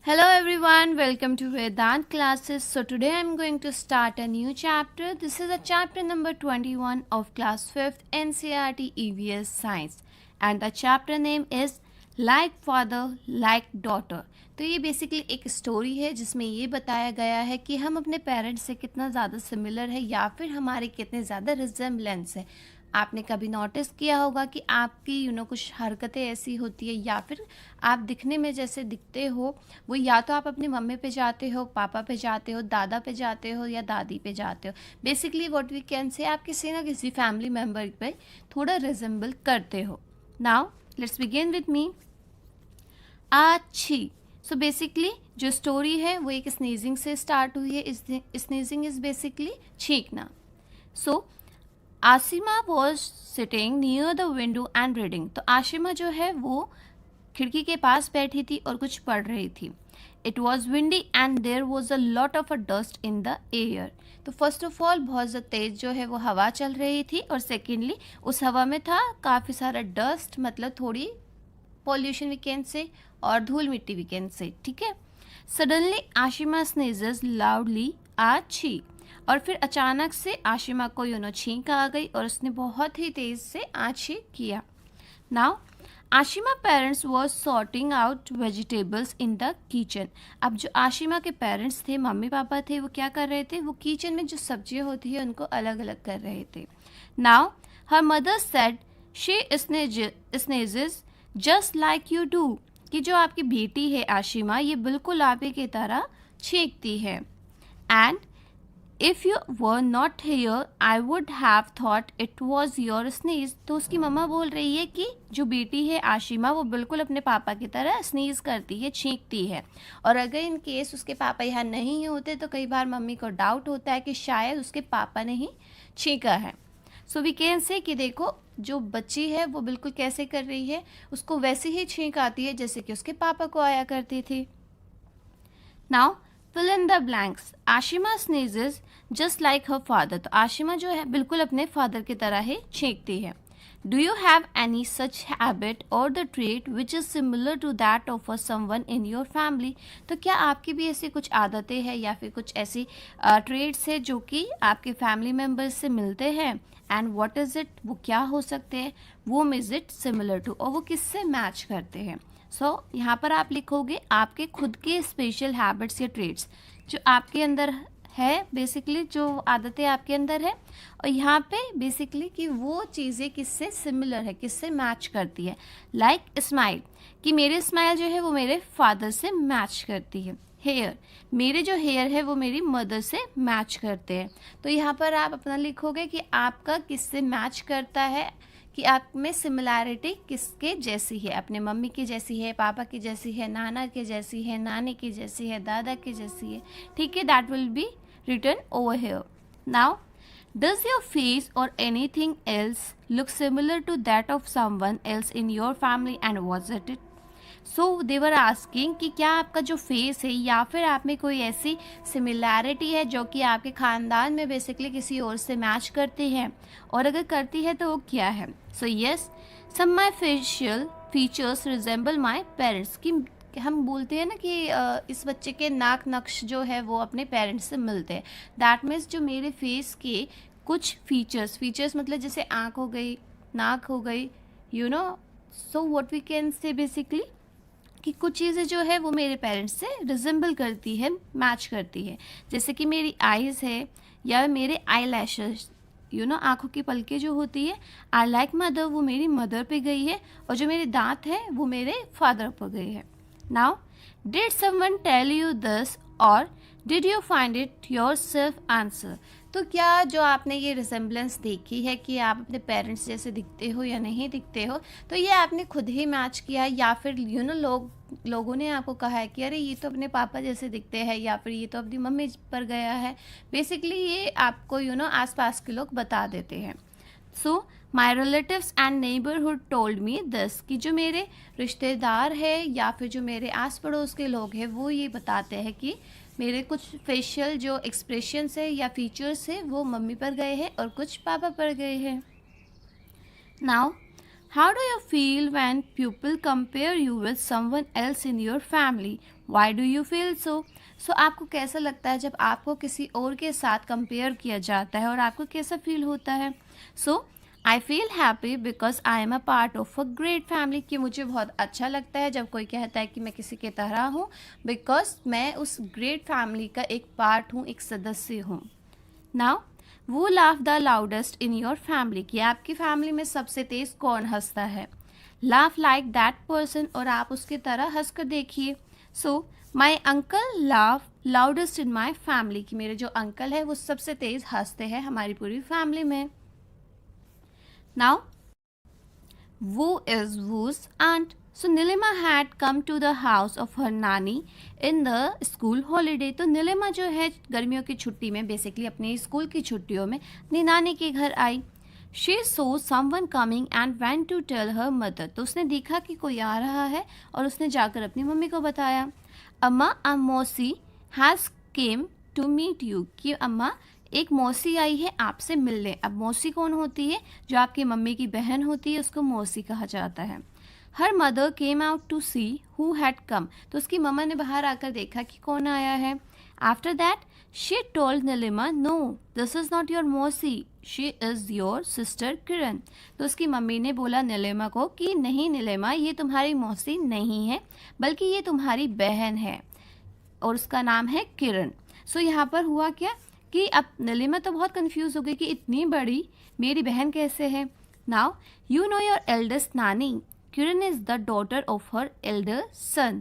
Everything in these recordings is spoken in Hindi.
Hello everyone, welcome to Vedant classes. So today I'm going to start a new chapter. This is a chapter number 21 of class 5th NCERT EVS Science and the chapter name is Like Father, Like Daughter. तो ये बेसिकली एक स्टोरी है जिसमें ये बताया गया है कि हम अपने पेरेंट्स से कितना ज़्यादा सिमिलर है या फिर हमारे कितने ज़्यादा रिजेम्बलेंस है। आपने कभी नोटिस किया होगा कि आपकी कुछ हरकतें ऐसी होती है या फिर आप दिखने में जैसे दिखते हो वो या तो आप अपनी मम्मी पे जाते हो, पापा पे जाते हो, दादा पे जाते हो या दादी पे जाते हो। बेसिकली व्हाट वी कैन से आप किसी ना किसी फैमिली मेम्बर पे थोड़ा रिजेंबल करते हो। Now let's begin with me. अच्छी सो बेसिकली जो स्टोरी है वो एक स्नीजिंग से स्टार्ट हुई है। स्नीजिंग इज बेसिकली छींकना। So Ashima was sitting near the window and reading. तो आशिमा जो है वो खिड़की के पास बैठी थी और कुछ पढ़ रही थी। It was windy and there was a lot of a dust in the air. तो फर्स्ट ऑफ ऑल बहुत ज़्यादा तेज जो है वो हवा चल रही थी और सेकेंडली उस हवा में था काफ़ी सारा डस्ट, मतलब थोड़ी पॉल्यूशन वी कैन से और धूल मिट्टी वी कैन से। ठीक है। सडनली आशिमा स्नीजेस लाउडली आछी। और फिर अचानक से आशिमा को छींक आ गई और उसने बहुत ही तेज से आछी किया। Now Ashima parents was sorting out vegetables in the kitchen. अब जो आशिमा के पेरेंट्स थे, मम्मी पापा थे, वो क्या कर रहे थे, वो किचन में जो सब्जियां होती है उनको अलग अलग कर रहे थे। Now her mother said she sneezes just like you do, कि जो आपकी बेटी है आशिमा ये बिल्कुल आप ही की तरह छींकती है। And if you were not here I would have thought it was your sneeze. तो उसकी मम्मा बोल रही है कि जो बेटी है आशिमा वो बिल्कुल अपने पापा की तरह स्नीज करती है, छींकती है। और अगर इन केस उसके पापा यहाँ नहीं होते तो कई बार मम्मी को डाउट होता है कि शायद उसके पापा ने ही छींका है। सो वी कैन से कि देखो जो बच्ची है वो बिल्कुल कैसे कर रही है, उसको वैसे ही छींक आती है जैसे कि उसके पापा को आया करती थी। Now fill in the blanks. Ashima sneezes just like her father. तो आशिमा जो है बिल्कुल अपने फादर की तरह ही छींकती है। Do you have any such habit or the trait which is similar to that of someone in your family. तो क्या आपकी भी ऐसी कुछ आदतें हैं या फिर कुछ ऐसी ट्रेट्स है जो कि आपके फैमिली मेम्बर्स से मिलते हैं। एंड व्हाट इज़ इट, वो क्या हो सकते हैं, वो इज़ इट सिमिलर टू, और वो किससे मैच करते हैं। सो यहाँ पर आप लिखोगे आपके खुद के स्पेशल हैबिट्स या ट्रेट्स जो आपके अंदर है, बेसिकली जो आदतें आपके अंदर है, और यहाँ पे बेसिकली कि वो चीज़ें किससे सिमिलर है, किससे मैच करती है। लाइक स्माइल, कि मेरे स्माइल जो है वो मेरे फादर से मैच करती है। हेयर, मेरे जो हेयर है वो मेरी मदर से मैच करते हैं। तो यहाँ पर आप अपना लिखोगे कि आपका किससे मैच करता है, कि आप में सिमिलैरिटी किसके जैसी है, अपने मम्मी की जैसी है, पापा की जैसी है, नाना की जैसी है, नानी की जैसी है, दादा की जैसी है। ठीक है, that will be written over here. Now, does your face or anything else look similar to that of someone else in your family and was it? So they were asking कि क्या आपका जो फेस है या फिर आप में कोई ऐसी सिमिलैरिटी है जो कि आपके ख़ानदान में बेसिकली किसी और से मैच करती है, और अगर करती है तो वो क्या है। So yes, some my facial features resemble my parents. कि हम बोलते हैं ना कि इस बच्चे के नाक नक्श जो है वो अपने पेरेंट्स से मिलते हैं। दैट मीन्स जो मेरे फेस के कुछ फीचर्स मतलब जैसे आँख हो गई, नाक हो गई, so what we can say basically कि कुछ चीज़ें जो है वो मेरे पेरेंट्स से रिजेंबल करती है, मैच करती है। जैसे कि मेरी आईज़ है या मेरे आई लैशेस, आँखों की पलकें जो होती है, आई लाइक मदर, वो मेरी मदर पे गई है, और जो मेरे दांत है वो मेरे फादर पर गई है। Now did someone tell you this or did you find it yourself answer. तो क्या जो आपने ये रिसेम्बलेंस देखी है कि आप अपने पेरेंट्स जैसे दिखते हो या नहीं दिखते हो, तो ये आपने खुद ही मैच किया है या फिर लोगों ने आपको कहा है कि अरे ये तो अपने पापा जैसे दिखते हैं या फिर ये तो अपनी मम्मी पर गया है। बेसिकली ये आपको आसपास के लोग बता देते हैं। So my relatives and neighbourhood told me this, कि जो मेरे रिश्तेदार है या फिर जो मेरे आस पड़ोस के लोग हैं वो ये बताते हैं कि मेरे कुछ फेशियल जो एक्सप्रेशंस है या फीचर्स है वो मम्मी पर गए हैं और कुछ पापा पर गए हैं। Now How do you feel when people compare you with someone else in your family? Why do you feel so? So आपको कैसा लगता है जब आपको किसी और के साथ कंपेयर किया जाता है और आपको कैसा फील होता है? So I feel happy because I am a part of a great family, कि मुझे बहुत अच्छा लगता है जब कोई कहता है कि मैं किसी के तरह हूँ, बिकॉज मैं उस ग्रेट फैमिली का एक पार्ट हूँ, एक सदस्य हूँ. नाउ वो laugh the loudest in your family, कि आपकी फैमिली में सबसे तेज कौन हंसता है. लाफ लाइक दैट पर्सन, और आप उसकी तरह हंस कर देखिए. So my uncle laugh loudest in my family, कि मेरे जो अंकल है वो सबसे तेज हंसते हैं हमारी पूरी फैमिली में. नाउ वो is whose aunt. So Nilima had come to the house of her nanny in the school holiday. तो नीलिमा जो है गर्मियों की छुट्टी में, बेसिकली अपनी स्कूल की छुट्टियों में अपनी नानी के घर आई. She saw someone coming and went to tell her mother. तो उसने देखा कि कोई आ रहा है और उसने जाकर अपनी मम्मी को बताया. अम्मा a मौसी has came to meet you, कि अम्मा एक मौसी आई है आपसे मिलने. अब मौसी कौन होती है? जो आपकी मम्मी की बहन होती है उसको मौसी कहा जाता है. Her mother came out to see who had come. तो उसकी मम्मा ने बाहर आकर देखा कि कौन आया है. After that she told Nilima, no this is not your mausi, she is your sister Kiran. तो उसकी मम्मी ने बोला नीलिमा को कि नहीं नीलिमा, ये तुम्हारी मौसी नहीं है बल्कि ये तुम्हारी बहन है और उसका नाम है किरण. सो यहाँ पर हुआ क्या कि अब नीलिमा तो बहुत कंफ्यूज हो गई कि इतनी बड़ी मेरी बहन कैसे है. Now you know your eldest नानी, Kiran is the daughter of her elder son.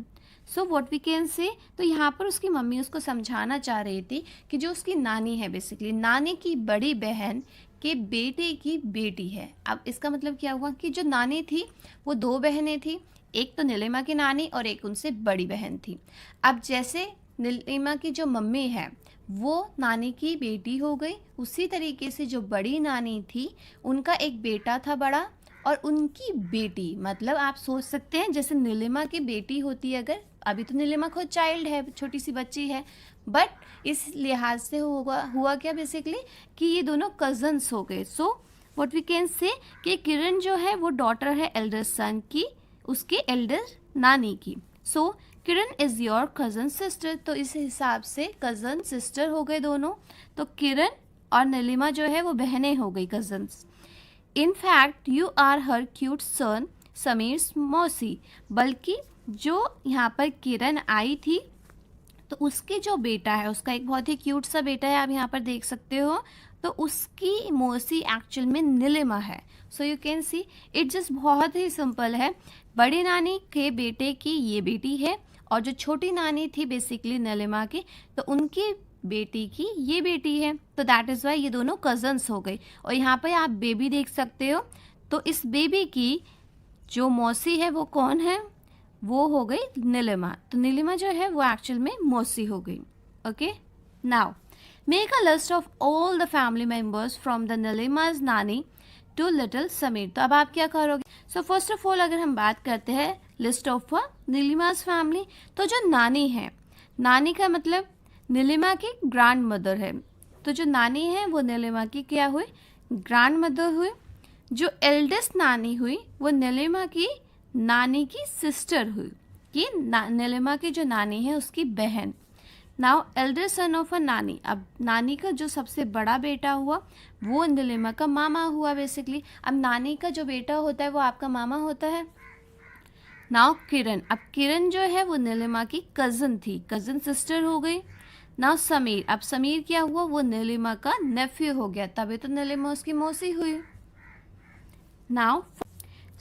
So what we can say, तो यहाँ पर उसकी मम्मी उसको समझाना चाह रही थी कि जो उसकी नानी है, बेसिकली नानी की बड़ी बहन के बेटे की बेटी है. अब इसका मतलब क्या हुआ कि जो नानी थी वो दो बहनें थी, एक तो नीलिमा की नानी और एक उनसे बड़ी बहन थी. अब जैसे नीलिमा की जो मम्मी है वो नानी की बेटी हो गई, उसी तरीके से जो बड़ी नानी थी उनका एक बेटा था बड़ा और उनकी बेटी, मतलब आप सोच सकते हैं जैसे नीलिमा की बेटी होती है अगर, अभी तो नीलिमा खुद चाइल्ड है, छोटी सी बच्ची है, बट इस लिहाज से हुआ क्या बेसिकली कि ये दोनों कजन्स हो गए. सो व्हाट वी कैन से कि किरण जो है वो डॉटर है एल्डर सन की, उसके एल्डर नानी की. सो किरण इज़ योर कज़न सिस्टर. तो इस हिसाब से कज़न सिस्टर हो गए दोनों. तो किरण और नीलिमा जो है वो बहनें हो गई, cousins. In fact you are her cute son Sameer mausi. बल्कि जो यहाँ पर किरण आई थी तो उसके जो बेटा है, उसका एक बहुत ही क्यूट सा बेटा है, आप यहाँ पर देख सकते हो. तो उसकी मौसी एक्चुअल में नीलिमा है. So you can see it just बहुत ही सिंपल है. बड़ी नानी के बेटे की ये बेटी है और जो छोटी नानी थी बेसिकली नीलिमा की, तो उनकी बेटी की ये बेटी है. तो दैट इज़ वाई ये दोनों कज़न्स हो गई. और यहाँ पर आप बेबी देख सकते हो. तो इस बेबी की जो मौसी है वो कौन है? वो हो गई नीलिमा. तो नीलिमा जो है वो एक्चुअल में मौसी हो गई. Okay, now make a list of all the family members from the Neelima's nani to little Sameer. तो अब आप क्या करोगे? सो फर्स्ट ऑफ ऑल अगर हम बात करते हैं लिस्ट ऑफ नीलिमाज फैमिली, तो जो नानी है, नानी का मतलब नीलिमा की ग्रैंड मदर है. तो जो नानी है वो नीलिमा की क्या हुई? ग्रैंड मदर हुई. जो एल्डेस्ट नानी हुई वो नीलिमा की नानी की सिस्टर हुई, कि नीलिमा की जो नानी है उसकी बहन. Now elder son of a नानी, अब नानी का जो सबसे बड़ा बेटा हुआ वो नीलिमा का मामा हुआ बेसिकली. अब नानी का जो बेटा होता है वो आपका मामा होता है. नाउ किरण, अब किरण जो है वो नीलिमा की कज़न थी, कज़न सिस्टर हो गई. नाउ समीर, अब समीर क्या हुआ? वो नीलिमा का नेफ्यू हो गया, तभी तो नीलिमा उसकी मौसी हुई. Now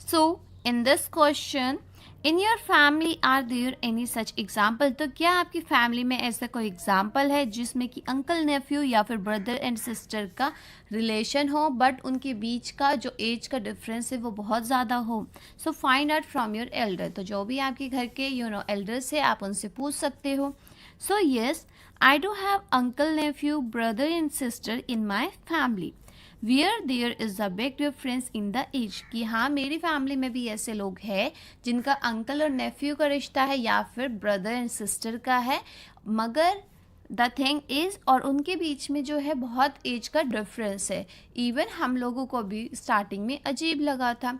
so in this question, in your family are there any such example. तो क्या आपकी फैमिली में ऐसा कोई एग्जाम्पल है जिसमें कि अंकल नेफ्यू या फिर ब्रदर एंड सिस्टर का रिलेशन हो बट उनके बीच का जो एज का डिफरेंस है वो बहुत ज़्यादा हो? So find out from your Elder. तो जो भी आपके घर के एल्डर्स है आप उनसे पूछ सकते हो. So yes, I do have uncle, nephew, brother and sister in my family where there is a big difference in the age. कि हाँ मेरी फैमिली में भी ऐसे लोग हैं जिनका अंकल और नेफ्यू का रिश्ता है या फिर ब्रदर एंड सिस्टर का है, मगर द थिंग इज़ और उनके बीच में जो है बहुत एज का डिफरेंस है. इवन हम लोगों को भी स्टार्टिंग में अजीब लगा था.